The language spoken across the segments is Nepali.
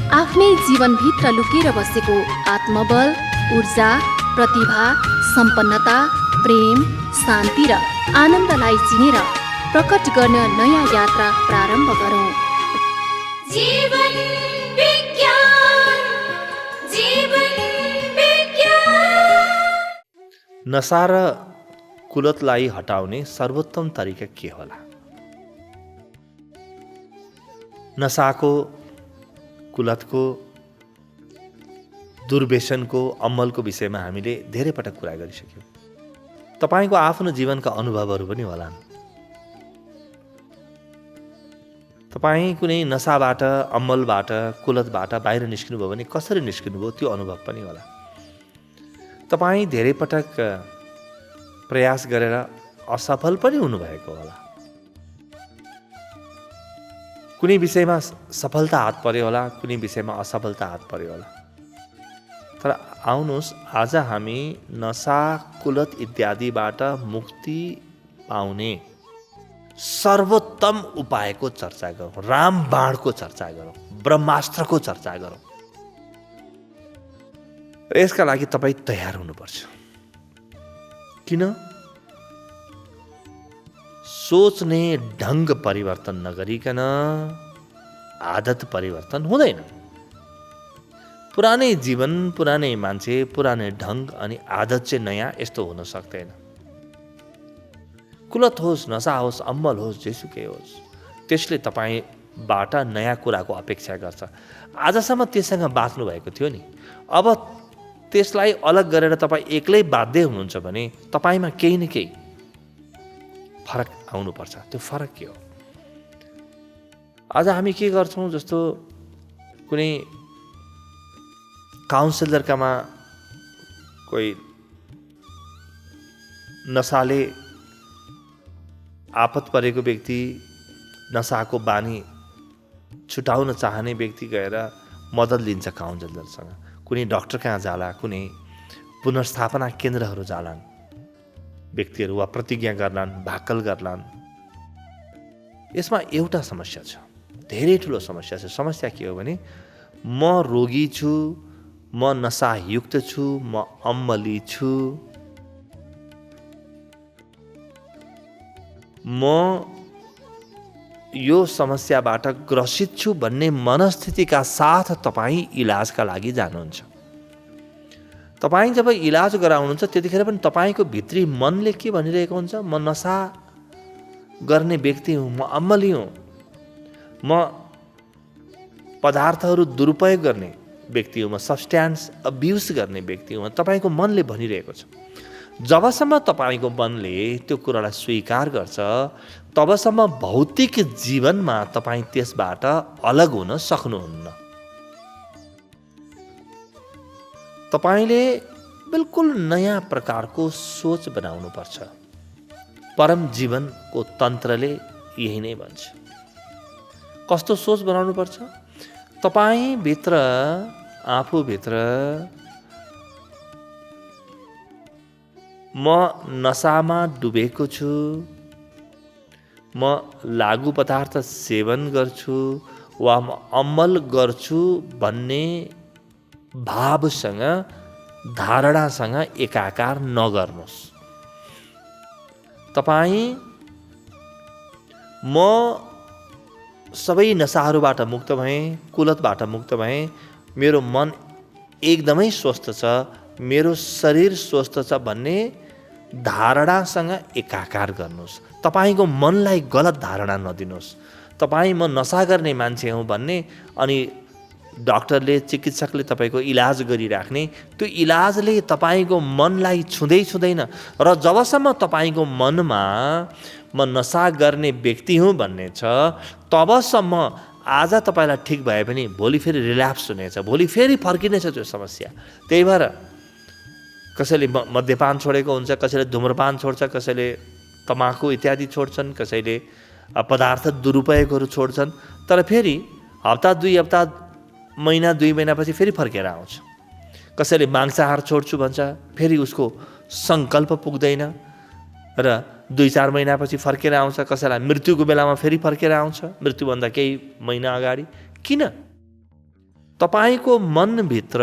आफ्नै जीवनभित्र लुकेर बसेको आत्मबल, ऊर्जा, प्रतिभा, सम्पन्नता, प्रेम, शान्ति र आनन्दलाई चिनेर प्रकट गर्न नयाँ यात्रा प्रारम्भ गरौँ। जीवन विज्ञान, जीवन विज्ञान। नशा र कुलतलाई हटाउने सर्वोत्तम तरिका के होला? नशाको, कुलतको, दुर्व्यसनको, अमलको विषयमा हामीले धेरै पटक कुरा गरिसक्यौँ। तपाईँको आफ्नो जीवनका अनुभवहरू पनि होलान्। तपाईँ कुनै नशाबाट, अमलबाट, कुलतबाट बाहिर निस्किनुभयो भने कसरी निस्किनुभयो त्यो अनुभव पनि होला। तपाईँ धेरै पटक प्रयास गरेर असफल पनि हुनुभएको होला। कुनै विषयमा सफलता हात पर्यो होला, कुनै विषयमा असफलता हात पर्यो होला। तर आउनुहोस्, आज हामी नशा, कुलत इत्यादिबाट मुक्ति पाउने सर्वोत्तम उपायको चर्चा गरौँ, रामबाणको चर्चा गरौँ, ब्रह्मास्त्रको चर्चा गरौँ। र यसका लागि तपाईँ तयार हुनुपर्छ। किन? सोच्ने ढङ्ग परिवर्तन नगरिकन आदत परिवर्तन हुँदैन। पुरानै जीवन, पुरानै मान्छे, पुरानै ढङ्ग अनि आदत चाहिँ नयाँ यस्तो हुन सक्दैन। कुलत होस्, नशा होस्, अम्बल होस्, जेसुकै होस्, त्यसले तपाईँबाट नयाँ कुराको अपेक्षा गर्छ। आजसम्म त्यससँग बाँच्नु भएको थियो नि, अब त्यसलाई अलग गरेर तपाईँ एक्लै बाध्य हुनुहुन्छ भने तपाईँमा केही न केही फरक आउनुपर्छ। त्यो फरक के हो? आज हामी के गर्छौँ, जस्तो कुनै काउन्सिलरकामा कोही नशाले आपत परेको व्यक्ति, नशाको बानी छुटाउन चाहने व्यक्ति गएर मद्दत लिन्छ काउन्सिलरसँग। कुनै डाक्टर कहाँ जाला, कुनै पुनर्स्थापना केन्द्रहरू जालान् व्यक्तिहरू, वा प्रतिज्ञा गर्लान्, भाकल गर्लान्। यसमा एउटा समस्या छ, धेरै ठुलो समस्या छ। समस्या के हो भने म रोगी छु, म नशायुक्त छु, म अम्मली छु, म यो समस्याबाट ग्रसित छु भन्ने मनस्थितिका साथ तपाईँ इलाजका लागि जानुहुन्छ। तपाईँ जब इलाज गराउनुहुन्छ त्यतिखेर पनि तपाईँको भित्री मनले के भनिरहेको हुन्छ? म नशा गर्ने व्यक्ति हुँ, म अम्मली हुँ, म पदार्थहरू दुरुपयोग गर्ने व्यक्ति हुँ, म सब्स्ट्यान्स अब्युज गर्ने व्यक्ति हुँ, तपाईँको मनले भनिरहेको छ। जबसम्म तपाईँको मनले त्यो कुरालाई स्वीकार गर्छ, तबसम्म भौतिक जीवनमा तपाईँ त्यसबाट अलग हुन सक्नुहुन्न। तपाईँले बिल्कुल नयाँ प्रकारको सोच बनाउनुपर्छ। परम जीवनको तन्त्रले यही नै भन्छ। कस्तो सोच बनाउनुपर्छ? तपाईँभित्र, आफूभित्र म नशामा डुबेको छु, म लागु पदार्थ सेवन गर्छु वा म अमल गर्छु भन्ने भावसँग, धारणासँग एकाकार नगर्नुहोस्। तपाईँ म सबै नशाहरूबाट मुक्त भएँ, कुलतबाट मुक्त भएँ, मेरो मन एकदमै स्वस्थ छ, मेरो शरीर स्वस्थ छ भन्ने धारणासँग एकाकार गर्नुहोस्। तपाईँको मनलाई गलत धारणा नदिनुहोस्। तपाईँ म नशा गर्ने मान्छे हुँ भन्ने अनि डाक्टरले, चिकित्सकले तपाईँको इलाज गरिराख्ने, त्यो इलाजले तपाईँको मनलाई छुँदैन। र जबसम्म तपाईँको मनमा म नशा गर्ने व्यक्ति हुँ भन्ने छ, तबसम्म आज तपाईँलाई ठिक भए पनि भोलि फेरि रिल्याप्स हुनेछ, भोलि फेरि फर्किनेछ त्यो समस्या। त्यही भएर कसैले मद्यपान छोडेको हुन्छ, कसैले धुम्रपान छोड्छ, कसैले तमाकु इत्यादि छोड्छन्, कसैले पदार्थ दुरुपयोगहरू छोड्छन्। तर फेरि हप्ता, 2 हप्ता, महिना, 2 महिनापछि फेरि फर्केर आउँछ। कसैले मांसाहार छोड्छु भन्छ, फेरि उसको सङ्कल्प पुग्दैन र 2-4 महिनापछि फर्केर आउँछ। कसैलाई मृत्युको बेलामा फेरि फर्केर आउँछ, मृत्युभन्दा केही महिना अगाडि। किन? तपाईँको मनभित्र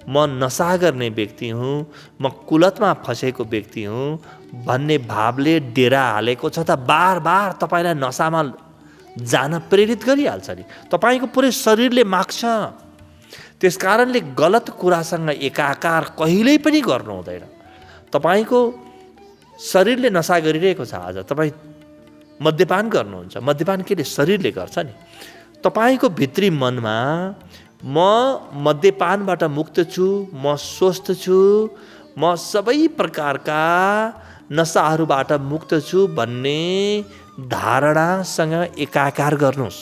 म नसा गर्ने व्यक्ति हुँ, म कुलतमा फँसेको व्यक्ति हुँ भन्ने भावले डेरा हालेको छ त बार बार तपाईँलाई नसामा जान प्रेरित गरिहाल्छ नि। तपाईँको पुरै शरीरले माग्छ। त्यसकारणले गलत कुरासँग एकाकार कहिल्यै पनि गर्नु हुँदैन। तपाईँको शरीरले नसा गरिरहेको छ। आज तपाईँ मद्यपान गर्नुहुन्छ, मद्यपान केले शरीरले गर्छ नि। तपाईँको भित्री मनमा म मद्यपानबाट मुक्त छु, म स्वस्थ छु, म सबै प्रकारका नसाहरूबाट मुक्त छु भन्ने धारणासँग एकाकार गर्नुहोस्।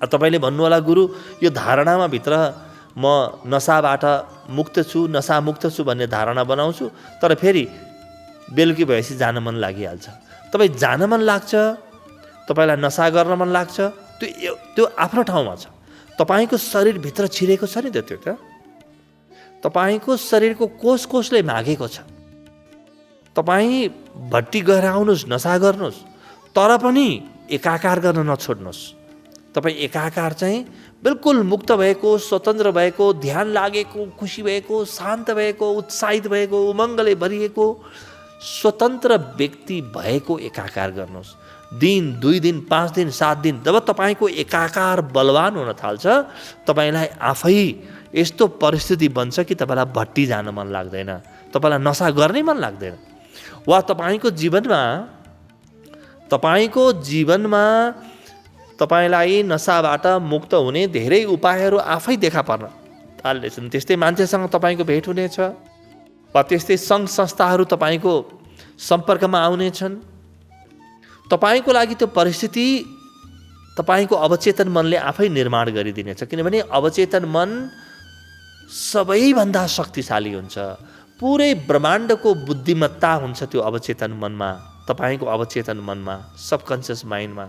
तपाईँले भन्नुहोला गुरु यो धारणामा भित्र म नसाबाट मुक्त छु, नसामुक्त छु भन्ने धारणा बनाउँछु, तर फेरि बेलुकी भएपछि जान मन लागिहाल्छ। तपाईँ जान मन लाग्छ, तपाईँलाई नसा गर्न मन लाग्छ, त्यो आफ्नो ठाउँमा छ। तपाईँको शरीरभित्र छिरेको छ नि त त्यो त। तपाईँको शरीरको कोष कोषले मागेको छ। तपाईँ भट्टी गएर आउनुहोस्, नसा गर्नुहोस्, तर पनि एकाकार गर्न नछोड्नुहोस्। तपाईँ एकाकार चाहिँ बिल्कुल मुक्त भएको, स्वतन्त्र भएको, ध्यान लागेको, खुसी भएको, शान्त भएको, उत्साहित भएको, उमङ्गले भरिएको स्वतन्त्र व्यक्ति भएको एकाकार गर्नुहोस्। दिन, 2 दिन, 5 दिन, 7 दिन जब तपाईँको एकाकार बलवान हुन थाल्छ, तपाईँलाई आफै यस्तो परिस्थिति बन्छ कि तपाईँलाई भट्टी जान मन लाग्दैन, तपाईँलाई नसा गर्ने मन लाग्दैन। वा तपाईँको जीवनमा तपाईँलाई नसाबाट मुक्त हुने धेरै उपायहरू आफै देखा पर्न थाल्नेछन्। त्यस्तै मान्छेसँग तपाईँको भेट हुनेछ, वा त्यस्तै सङ्घ संस्थाहरू तपाईँको सम्पर्कमा आउनेछन्। तपाईँको लागि त्यो परिस्थिति तपाईँको अवचेतन मनले आफै निर्माण गरिदिनेछ। किनभने अवचेतन मन सबैभन्दा शक्तिशाली हुन्छ। पुरै ब्रह्माण्डको बुद्धिमत्ता हुन्छ त्यो अवचेतन मनमा, तपाईँको अवचेतन मनमा, सबकन्सियस माइन्डमा।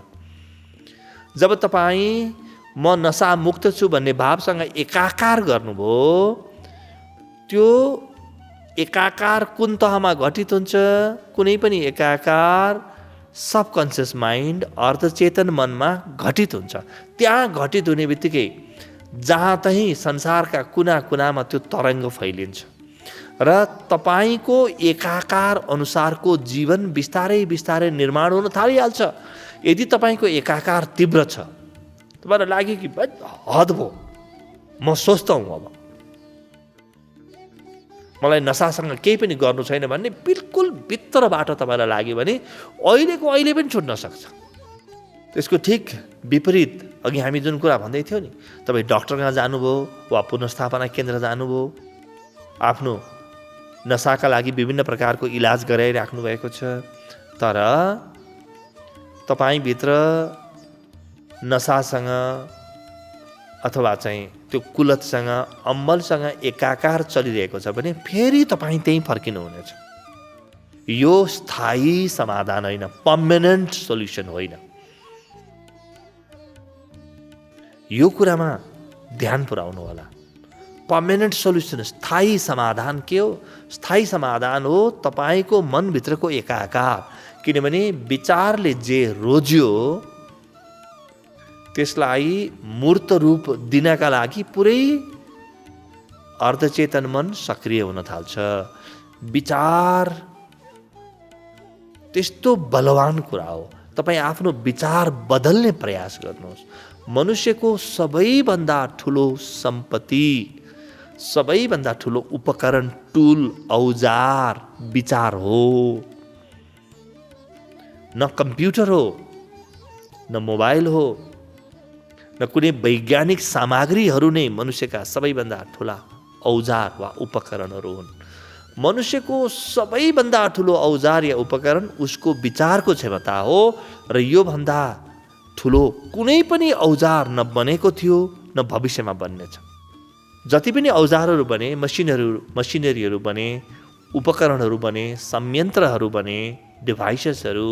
जब तपाईँ म नसा मुक्त छु भन्ने भावसँग एकाकार गर्नुभयो, त्यो एकाकार कुन तहमा घटित हुन्छ? कुनै पनि एकाकार सबकन्सियस माइन्ड, अर्धचेतन मनमा घटित हुन्छ। त्यहाँ घटित हुने बित्तिकै जहाँ तहीँ संसारका कुना कुनामा त्यो तरङ्ग फैलिन्छ र तपाईँको एकाकार अनुसारको जीवन बिस्तारै बिस्तारै निर्माण हुन थालिहाल्छ। यदि तपाईँको एकाकार तीव्र छ, तपाईँलाई लाग्यो कि हद भयो, म स्वस्थ हुँ, अब मलाई नसासँग केही पनि गर्नु छैन भन्ने बिल्कुल भित्रबाट तपाईँलाई लाग्यो भने अहिलेको अहिले पनि छुट्न सक्छ। त्यसको ठिक विपरीत अघि हामी जुन कुरा भन्दै थियौँ नि, तपाईँ डाक्टर कहाँ जानुभयो वा पुनर्स्थापना केन्द्र जानुभयो, आफ्नो नसाका लागि विभिन्न प्रकारको इलाज गराइराख्नु भएको छ, तर तपाईँभित्र नसासँग अथवा चाहिँ त्यो कुलतसँग, अम्बलसँग एकाकार चलिरहेको छ भने फेरि तपाईँ त्यहीँ फर्किनु हुनेछ। यो स्थायी समाधान होइन, पर्मानेन्ट सोल्युसन होइन। यो कुरामा ध्यान पुर्याउनु होला। पर्मानेन्ट सोल्युसन, स्थायी समाधान के हो? स्थायी समाधान हो तपाईँको मनभित्रको एकाकार। किनभने विचारले जे रोज्यो त्यसलाई मूर्त रूप दिनका लागि पुरै अर्धचेतन मन सक्रिय हुन थाल्छ। विचार त्यस्तो बलवान कुरा हो। तपाईँ आफ्नो विचार बदल्ने प्रयास गर्नुहोस्। मनुष्यको सबैभन्दा ठुलो सम्पत्ति, सबैभन्दा ठुलो उपकरण, टुल, औजार विचार हो। न कम्प्युटर हो, न मोबाइल हो, न कुनै वैज्ञानिक सामग्रीहरू नै मनुष्यका सबैभन्दा ठुला औजार वा उपकरणहरू हुन्। मनुष्यको सबैभन्दा ठुलो औजार या उपकरण उसको विचारको क्षमता हो र योभन्दा ठुलो कुनै पनि औजार न बनेको थियो न भविष्यमा बन्नेछ। जति पनि औजारहरू बने, मसिनरीहरू बने, उपकरणहरू बने, संयन्त्रहरू बने, डिभाइसेसहरू,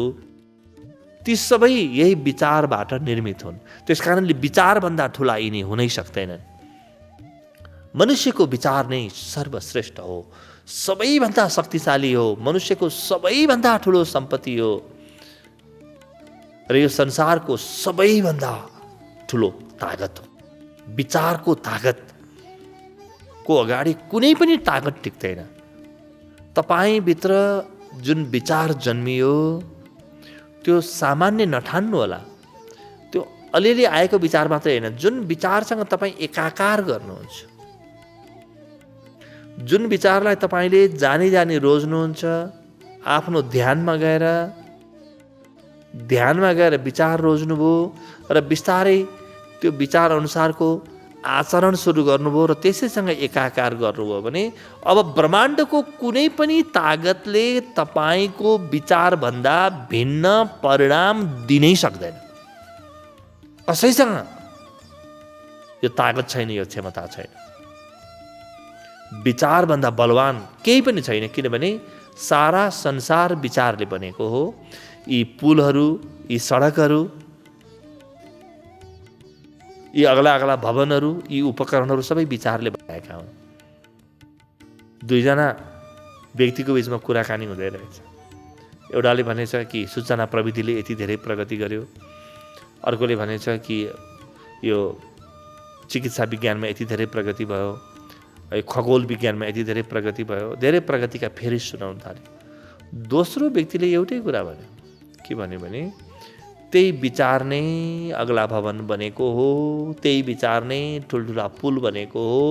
ती सबै यही विचारबाट निर्मित हुन्। त्यसकारणले विचारभन्दा ठुला यिनी हुनै सक्दैनन्। मनुष्यको विचार नै सर्वश्रेष्ठ हो, सबैभन्दा शक्तिशाली हो, मनुष्यको सबैभन्दा ठुलो सम्पत्ति हो र यो संसारको सबैभन्दा ठुलो तागत हो। विचारको तागतको अगाडि कुनै पनि तागत टिक्दैन। तपाईँभित्र जुन विचार जन्मियो त्यो सामान्य नठान्नु होला। त्यो अलिअलि आएको विचार मात्रै होइन, जुन विचारसँग तपाईँ एकाकार गर्नुहुन्छ, जुन विचारलाई तपाईँले जानी जानी रोज्नुहुन्छ, आफ्नो ध्यानमा गएर विचार रोज्नुभयो र बिस्तारै त्यो विचार अनुसारको आचरण सुरु गर्नुभयो र त्यसैसँग एकाकार गर्नुभयो भने अब ब्रह्माण्डको कुनै पनि तागतले तपाईँको विचारभन्दा भिन्न परिणाम दिनै सक्दैन। कसैसँग यो तागत छैन, यो क्षमता छैन। विचारभन्दा बलवान केही पनि छैन, किनभने सारा संसार विचारले बनेको हो। यी पुलहरू, यी सडकहरू, यी अग्ला अग्ला भवनहरू, यी उपकरणहरू सबै विचारले बनाएका हुन्। दुईजना व्यक्तिको बिचमा कुराकानी हुँदै रहेछ। एउटाले भनेछ कि सूचना प्रविधिले यति धेरै प्रगति गर्यो, अर्कोले भनेछ कि यो चिकित्सा विज्ञानमा यति धेरै प्रगति भयो, खगोल विज्ञानमा यति धेरै प्रगति भयो, धेरै प्रगतिका फेरि सुनाउन थाल्यो। दोस्रो व्यक्तिले एउटै कुरा भन्यो, के भन्यो भने त्यही विचार नै अग्ला भवन बनेको हो, त्यही विचार नै ठुल्ठुला पुल बनेको हो,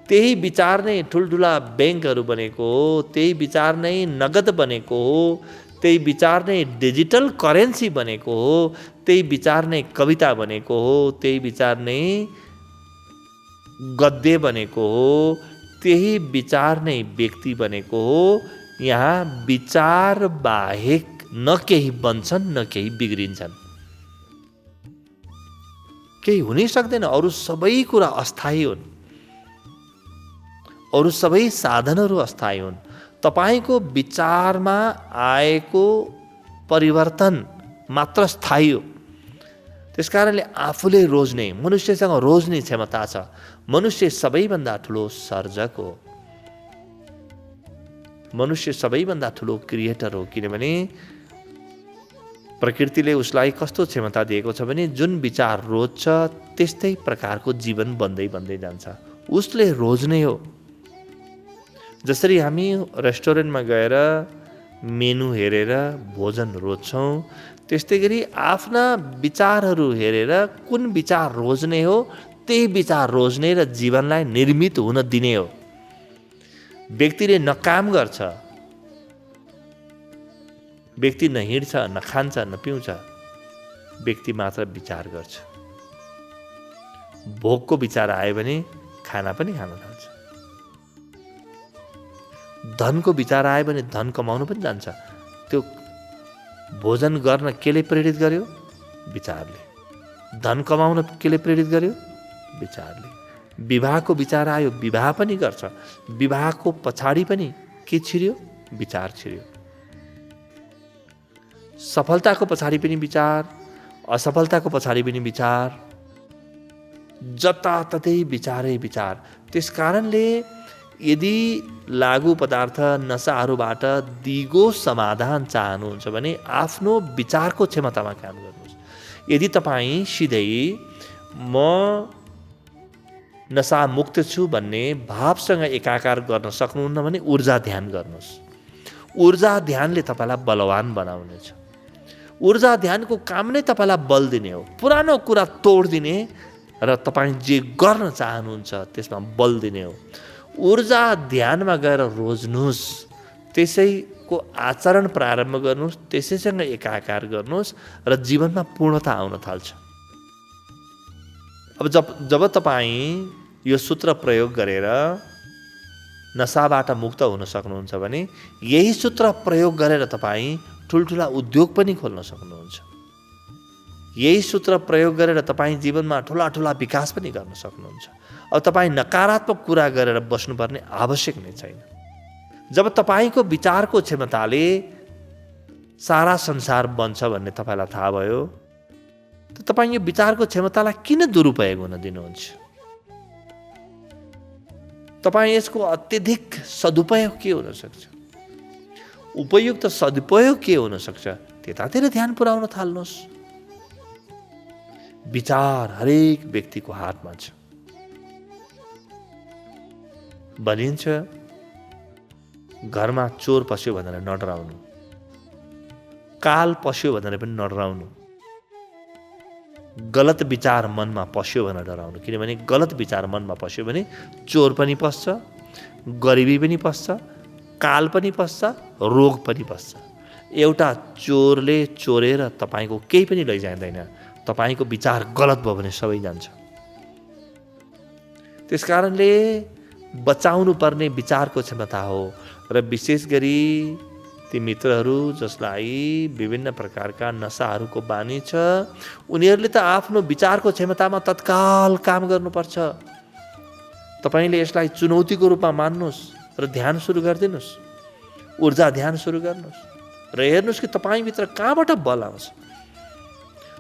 त्यही विचार नै ठुल्ठुला ब्याङ्कहरू बनेको हो, त्यही विचार नै नगद बनेको हो, त्यही विचार नै डिजिटल करेन्सी बनेको हो, त्यही विचार नै कविता बनेको हो, त्यही विचार नै गद्य बनेको हो, त्यही विचार नै व्यक्ति बनेको हो। यहाँ विचार बाहेक न केही बन्छन् न केही बिग्रिन्छन्, केही हुनै सक्दैन। अरू सबै कुरा अस्थायी हुन्, अरू सबै साधनहरू अस्थायी हुन्। तपाईँको विचारमा आएको परिवर्तन मात्र स्थायी हो। त्यसकारणले आफूले रोज्ने, मनुष्यसँग रोज्ने क्षमता छ। मनुष्य सबैभन्दा ठुलो सर्जक हो, मनुष्य सबैभन्दा ठुलो क्रिएटर हो। किनभने प्रकृतिले उसलाई कस्तो क्षमता दिएको छ भने जुन विचार रोज्छ त्यस्तै प्रकारको जीवन बन्दै बन्दै जान्छ। उसले रोज्ने हो। जसरी हामी रेस्टुरेन्टमा गएर मेनु हेरेर भोजन रोज्छौँ, त्यस्तै गरी आफ्ना विचारहरू हेरेर कुन विचार रोज्ने हो त्यही विचार रोज्ने र जीवनलाई निर्मित हुन दिने हो। व्यक्तिले न काम गर्छ, व्यक्ति न हिँड्छ, न खान्छ, न पिउँछ, व्यक्ति मात्र विचार गर्छ। भोकको विचार आयो भने खाना पनि खान थाल्छ। धनको विचार आयो भने धन कमाउनु पनि जान्छ। त्यो भोजन गर्न केले प्रेरित गर्यो? विचारले। धन कमाउन केले प्रेरित गर्यो? विचारले। विवाहको विचार आयो, विवाह पनि गर्छ। विवाहको पछाडि पनि के छिर्यो? विचार छिर्यो। सफलताको पछाडि पनि विचार, असफलताको पछाडि पनि विचार, जताततै विचारै विचार। त्यसकारणले यदि लागु पदार्थ नसाहरूबाट दिगो समाधान चाहनुहुन्छ भने आफ्नो विचारको क्षमतामा काम गर्नुहोस्। यदि तपाईँ सिधै म नसा मुक्त छु भन्ने भावसँग एकाकार गर्न सक्नुहुन्न भने ऊर्जा ध्यान गर्नुहोस्। ऊर्जा ध्यानले तपाईँलाई बलवान बनाउनेछ। ऊर्जा ध्यानको काम नै तपाईँलाई बल दिने हो, पुरानो कुरा तोडिदिने र तपाईँ जे गर्न चाहनुहुन्छ त्यसमा बल दिने हो। ऊर्जा ध्यानमा गएर रोज्नुहोस्, त्यसैको आचरण प्रारम्भ गर्नुहोस्, त्यसैसँग एकाकार गर्नुहोस् र जीवनमा पूर्णता आउन थाल्छ। अब जब तपाईँ यो सूत्र प्रयोग गरेर नसाबाट मुक्त हुन सक्नुहुन्छ भने यही सूत्र प्रयोग गरेर तपाईँ ठुल्ठुला उद्योग पनि खोल्न सक्नुहुन्छ। यही सूत्र प्रयोग गरेर तपाईँ जीवनमा ठुला ठुला विकास पनि गर्न सक्नुहुन्छ। अब तपाईँ नकारात्मक कुरा गरेर बस्नुपर्ने आवश्यक नै छैन। जब तपाईँको विचारको क्षमताले सारा संसार बन्छ भन्ने तपाईँलाई थाहा भयो, त तपाईँ यो विचारको क्षमतालाई किन दुरुपयोग हुन दिनुहुन्छ? तपाईँ यसको अत्यधिक सदुपयोग के हुन सक्छ, उपयुक्त सदुपयोग के हुन सक्छ, त्यतातिर ध्यान पुर्याउन थाल्नुहोस्। विचार हरेक व्यक्तिको हातमा छ। भनिन्छ घरमा चोर पस्यो भनेर नडराउनु, काल पस्यो भनेर पनि नडराउनु, गलत विचार मनमा पस्यो भनेर डराउनु। किनभने गलत विचार मनमा पस्यो भने चोर पनि पस्छ, गरिबी पनि पस्छ, काल पनि पस्छ, रोग पनि पस्छ। एउटा चोरले चोरेर तपाईँको केही पनि लैजाँदैन। तपाईँको विचार गलत भयो भने सबै जान्छ। त्यसकारणले बचाउनु पर्ने विचारको क्षमता हो। र विशेष गरी ती मित्रहरू जसलाई विभिन्न प्रकारका नशाहरूको बानी छ, उनीहरूले त आफ्नो विचारको क्षमतामा तत्काल काम गर्नुपर्छ। तपाईँले यसलाई चुनौतीको रूपमा मान्नुहोस् र ध्यान सुरु गरिदिनुहोस्, ऊर्जा ध्यान सुरु गर्नुहोस् र हेर्नुहोस् कि तपाईँभित्र कहाँबाट बल आउँछ।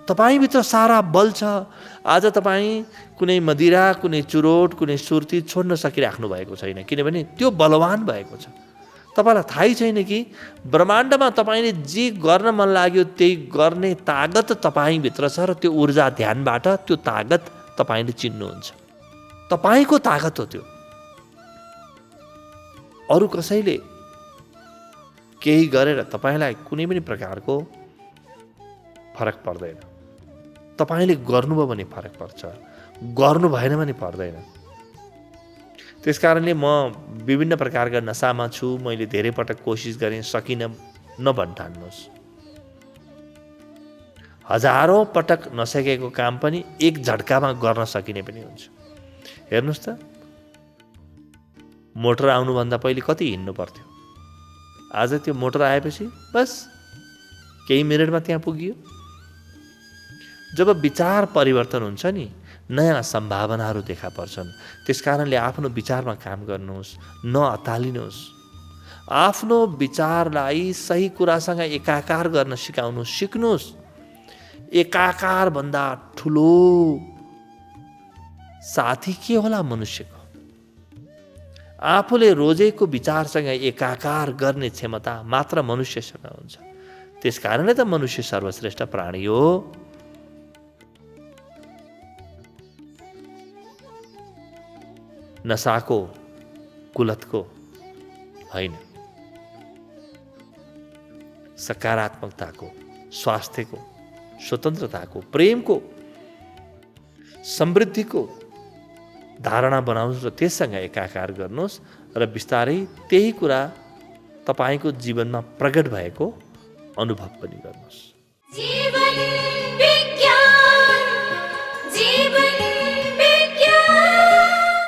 तपाईँभित्र सारा बल छ। आज तपाईँ कुनै मदिरा, कुनै चुरोट, कुनै सुर्ती छोड्न सकिराख्नु भएको छैन, किनभने त्यो बलवान भएको छ। तपाईँलाई थाहै छैन कि ब्रह्माण्डमा तपाईँले जे गर्न मन लाग्यो त्यही गर्ने तागत तपाईँभित्र छ र त्यो ऊर्जा ध्यानबाट त्यो तागत तपाईँले चिन्नुहुन्छ। तपाईँको तागत हो त्यो। अरू कसैले केही गरेर तपाईँलाई कुनै पनि प्रकारको फरक पर्दैन। तपाईँले गर्नुभयो भने फरक पर्छ, गर्नु भएन भने पर्दैन। त्यसकारणले म विभिन्न प्रकारका नशामा छु, मैले धेरै पटक कोसिस गरेँ, सकिनँ नभन्ठान्नुहोस्। हजारौँ पटक नसकेको काम पनि एक झट्कामा गर्न सकिने पनि हुन्छ। हेर्नुहोस् त, मोटर आउनुभन्दा पहिले कति हिँड्नु पर्थ्यो। आज त्यो मोटर आएपछि बस केही मिनटमा त्यहाँ पुगियो। जब विचार परिवर्तन हुन्छ नि, नयाँ सम्भावनाहरू देखा पर्छन्। त्यसकारणले आफ्नो विचारमा काम गर्नुहोस्, नअतालिनुहोस्। आफ्नो विचारलाई सही कुरासँग एकाकार गर्न सिकाउनुहोस्, सिक्नुहोस्। एकाकारभन्दा ठुलो साथी के होला मनुष्यको? आफूले रोजेको विचारसँग एकाकार गर्ने क्षमता मात्र मनुष्यसँग हुन्छ। त्यसकारणले त मनुष्य सर्वश्रेष्ठ प्राणी हो। नशाको, कुलतको होइन, सकारात्मकताको, स्वास्थ्यको, स्वतन्त्रताको, प्रेमको, समृद्धिको धारणा बनाउनुहोस् र त्यससँग एकाकार गर्नुहोस् र बिस्तारै त्यही कुरा तपाईँको जीवनमा प्रकट भएको अनुभव पनि गर्नुहोस्। जीवन विज्ञान, जीवन